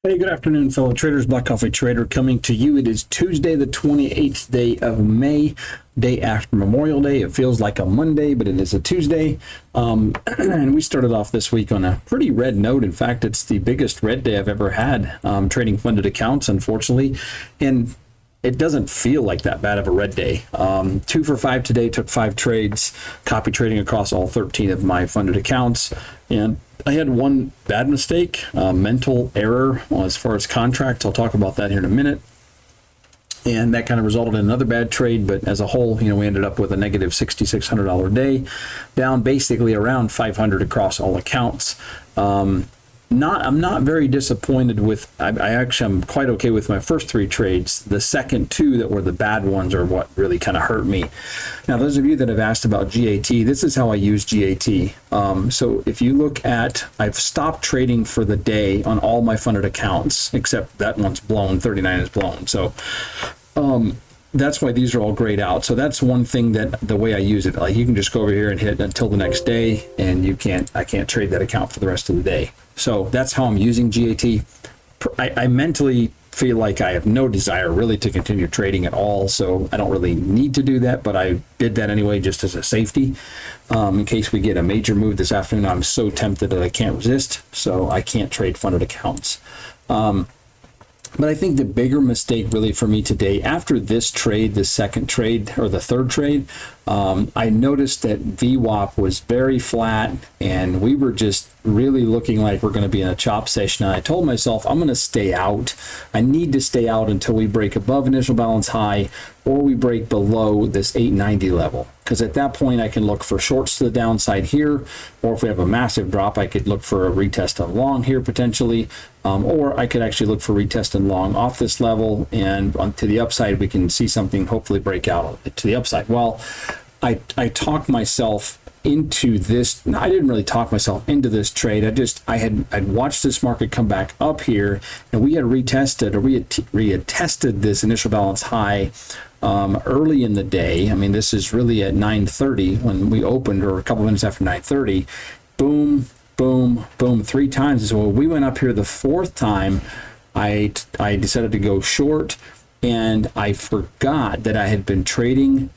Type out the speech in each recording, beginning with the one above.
Hey, good afternoon, fellow traders. Black Coffee Trader coming to you. It is Tuesday, the 28th day of May, day after Memorial Day. It feels like a Monday, but it is a Tuesday. And we started off this week on a pretty red note. In fact, it's the biggest red day I've ever had trading funded accounts, unfortunately. And it doesn't feel like that bad of a red day. 2 for 5 today, took 5 trades, copy trading across all 13 of my funded accounts. And I had one bad mistake, mental error as far as contracts. I'll talk about that here in a minute. And that kind of resulted in another bad trade. But as a whole, we ended up with a negative $6,600 day, down basically around 500 across all accounts. I'm not very disappointed with, I'm quite okay with my first 3 trades. The second 2 that were the bad ones are what really kind of hurt me. Now, those of you that have asked about GAT, this is how I use GAT. So if you look at, I've stopped trading for the day on all my funded accounts, except that one's blown, 39 is blown. So that's why these are all grayed out. So that's one thing that the way I use it, like you can just go over here and hit until the next day, and I can't trade that account for the rest of the day. So that's how I'm using GAT. I mentally feel like I have no desire really to continue trading at all, so I don't really need to do that, but I did that anyway just as a safety in case we get a major move this afternoon. I'm so tempted that I can't resist, so I can't trade funded accounts. But I think the bigger mistake really for me today, after this trade, the second trade or the third trade, I noticed that VWAP was very flat and we were just really looking like we're going to be in a chop session. And I told myself, I'm going to stay out. I need to stay out until we break above initial balance high or we break below this 890 level. Because at that point, I can look for shorts to the downside here, or if we have a massive drop, I could look for a retest on long here potentially, or I could actually look for retest and long off this level, and to the upside, we can see something hopefully break out to the upside. Well, I talked myself into this. I didn't really talk myself into this trade. I'd watched this market come back up here, and we had retested, or we had tested this initial balance high early in the day. I mean, this is really at 9:30 when we opened, or a couple minutes after 9:30. Boom, boom, boom, 3 times. So we went up here the 4th time. I decided to go short, and I forgot that I had been trading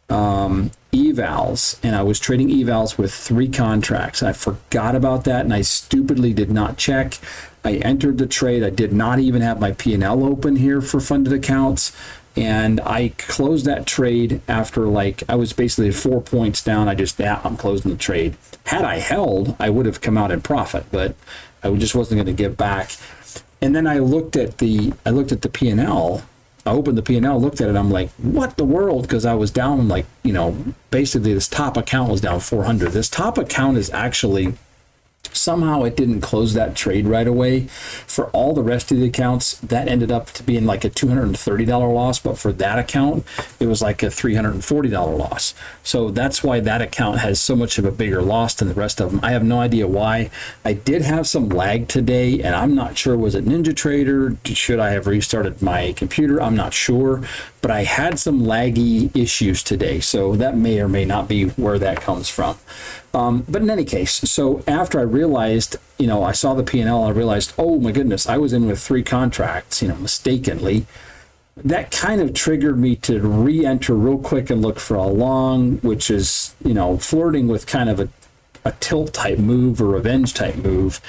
evals, and I was trading evals with 3 contracts. I forgot about that, and I stupidly did not check. I entered the trade. I did not even have my P&L open here for funded accounts, and I closed that trade after, like, I was basically 4 points down. I'm closing the trade. Had I held, I would have come out in profit, but I just wasn't going to give back. And then I looked at the P&L. I opened the P&L, looked at it, I'm like, what the world? Because I was down, like, basically this top account was down 400. This top account is actually, somehow it didn't close that trade right away. For all the rest of the accounts, that ended up to being like a $230 loss, but for that account, it was like a $340 loss. So that's why that account has so much of a bigger loss than the rest of them. I have no idea why. I did have some lag today, and I'm not sure, was it NinjaTrader? Should I have restarted my computer? I'm not sure, but I had some laggy issues today, so that may or may not be where that comes from. But in any case, so after I realized, I saw the P&L, I realized, oh my goodness, I was in with 3 contracts, mistakenly. That kind of triggered me to re-enter real quick and look for a long, which is, flirting with kind of a tilt type move or revenge type move.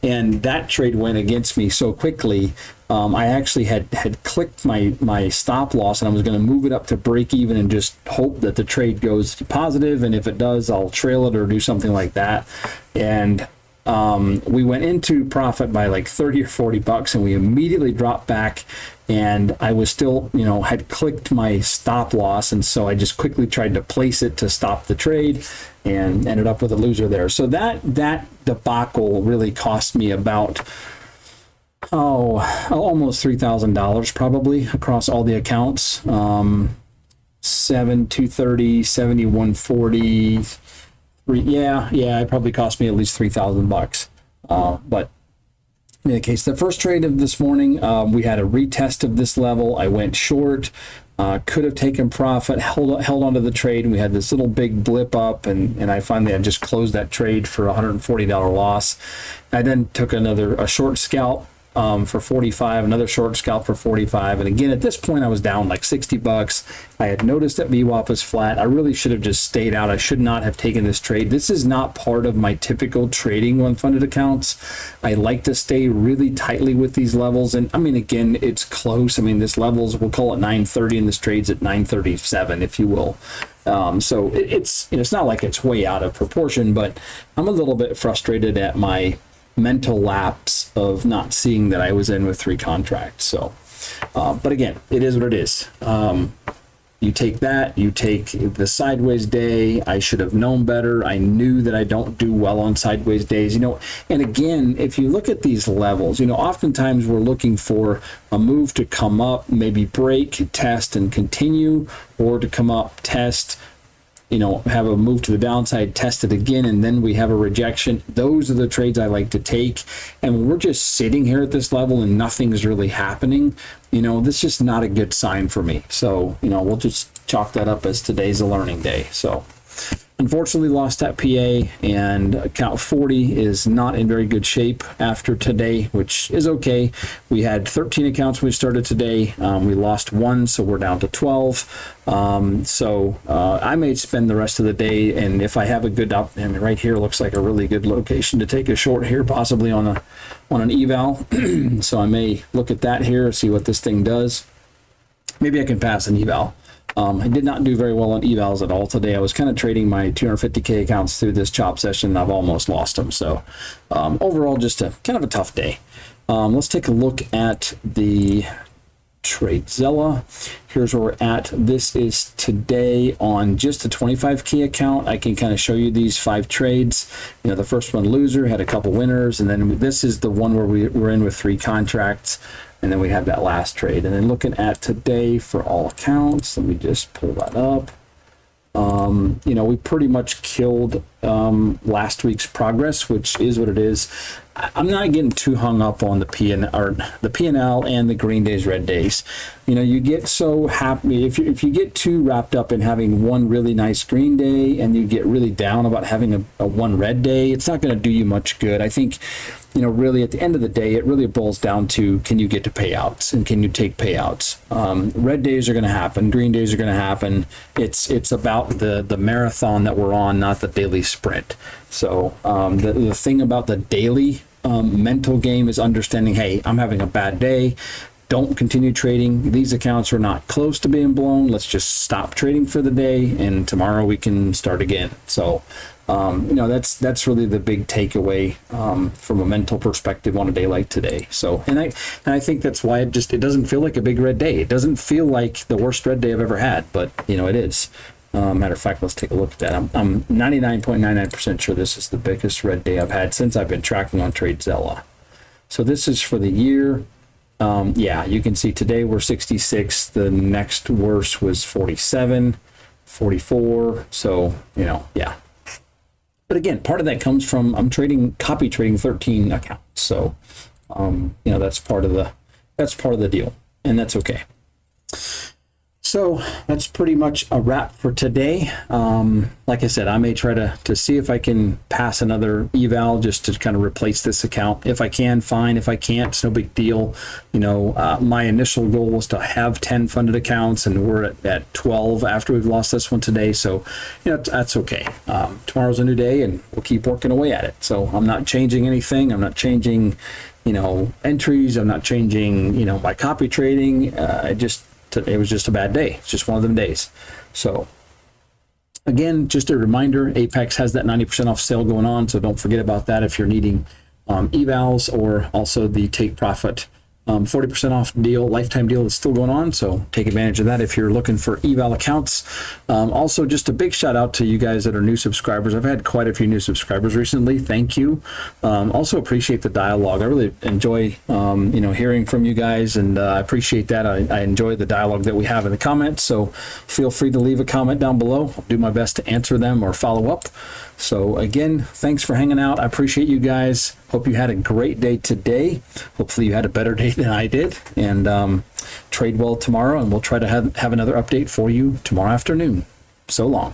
And that trade went against me so quickly. I actually had clicked my stop loss, and I was going to move it up to break even and just hope that the trade goes positive. And if it does, I'll trail it or do something like that. And we went into profit by like 30 or 40 bucks, and we immediately dropped back. And I was still, had clicked my stop loss. And so I just quickly tried to place it to stop the trade and ended up with a loser there. So that debacle really cost me about, almost $3,000 probably across all the accounts. 230, 70, 140. Yeah, it probably cost me at least $3,000 but in any case, the first trade of this morning, we had a retest of this level. I went short, could have taken profit, held onto the trade, and we had this little big blip up, and I finally had just closed that trade for $140 loss. I then took a short scalp for 45, another short scalp for 45. And again, at this point, I was down like 60 bucks. I had noticed that VWAP was flat. I really should have just stayed out. I should not have taken this trade. This is not part of my typical trading on funded accounts. I like to stay really tightly with these levels. And I mean, again, it's close. I mean, this levels, we'll call it 930, and this trade's at 937, if you will. So it's, you know, it's not like it's way out of proportion, but I'm a little bit frustrated at my mental lapse of not seeing that I was in with 3 contracts. So, but again, it is what it is. You take that, you take the sideways day. I should have known better. I knew that I don't do well on sideways days, you know. And again, if you look at these levels, you know, oftentimes we're looking for a move to come up, maybe break, test, and continue, or to come up, test, you know, have a move to the downside, test it again, and then we have a rejection. Those are the trades I like to take. And when we're just sitting here at this level and nothing's really happening, you know, this is just not a good sign for me. So, you know, we'll just chalk that up as today's a learning day. So unfortunately lost that PA, and account 40 is not in very good shape after today, which is okay. We had 13 accounts when we started today. We lost 1, so we're down to 12. I may spend the rest of the day, and if I have a good I mean, right here looks like a really good location to take a short here, possibly on an eval. So I may look at that here, see what this thing does. Maybe I can pass an eval. I did not do very well on evals at all today. I was kind of trading my 250K accounts through this chop session, and I've almost lost them. So overall, just a kind of a tough day. Let's take a look at the TradeZella. Here's where we're at. This is today on just a 25K account. I can kind of show you these 5 trades. You know, the first one loser, had a couple winners, and then this is the one where we're in with 3 contracts. And then we have that last trade. And then looking at today for all accounts, let me just pull that up. You know, we pretty much killed last week's progress, which is what it is. I'm not getting too hung up on the P&L and the green days, red days. You know, you get so happy if you get too wrapped up in having one really nice green day and you get really down about having a one red day, it's not going to do you much good. I think, you know, really at the end of the day, it really boils down to, can you get to payouts and can you take payouts? Red days are going to happen. Green days are going to happen. It's about the marathon that we're on, not the daily sprint. So the thing about the daily mental game is understanding, hey, I'm having a bad day. Don't continue trading. These accounts are not close to being blown. Let's just stop trading for the day, and tomorrow we can start again. So, you know, that's really the big takeaway from a mental perspective on a day like today. So, and I think that's why it doesn't feel like a big red day. It doesn't feel like the worst red day I've ever had, but you know, it is. Matter of fact, let's take a look at that. I'm 99.99% sure this is the biggest red day I've had since I've been tracking on TradeZella. So this is for the year. Yeah, you can see today we're 66. The next worst was 47, 44. So, you know, yeah. But again, part of that comes from I'm copy trading 13 accounts. So, you know, that's part of the deal, and that's okay. So that's pretty much a wrap for today. Like I said, I may try to see if I can pass another eval just to kind of replace this account. If I can, fine. If I can't, it's no big deal. You know, my initial goal was to have 10 funded accounts, and we're at 12 after we've lost this one today. So, you know, that's okay. Tomorrow's a new day, and we'll keep working away at it. So I'm not changing anything. I'm not changing, you know, entries. I'm not changing, you know, my copy trading. It was just a bad day. It's just one of them days. So again, just a reminder, Apex has that 90% off sale going on. So don't forget about that if you're needing evals, or also the take profit 40% off deal, lifetime deal is still going on. So take advantage of that if you're looking for eval accounts. Also, just a big shout out to you guys that are new subscribers. I've had quite a few new subscribers recently. Thank you. Also appreciate the dialogue. I really enjoy, you know, hearing from you guys, and I appreciate that. I enjoy the dialogue that we have in the comments. So feel free to leave a comment down below. I'll do my best to answer them or follow up. So again, thanks for hanging out. I appreciate you guys. Hope you had a great day today. Hopefully you had a better day than I did, and trade well tomorrow, and we'll try to have another update for you tomorrow afternoon. So long.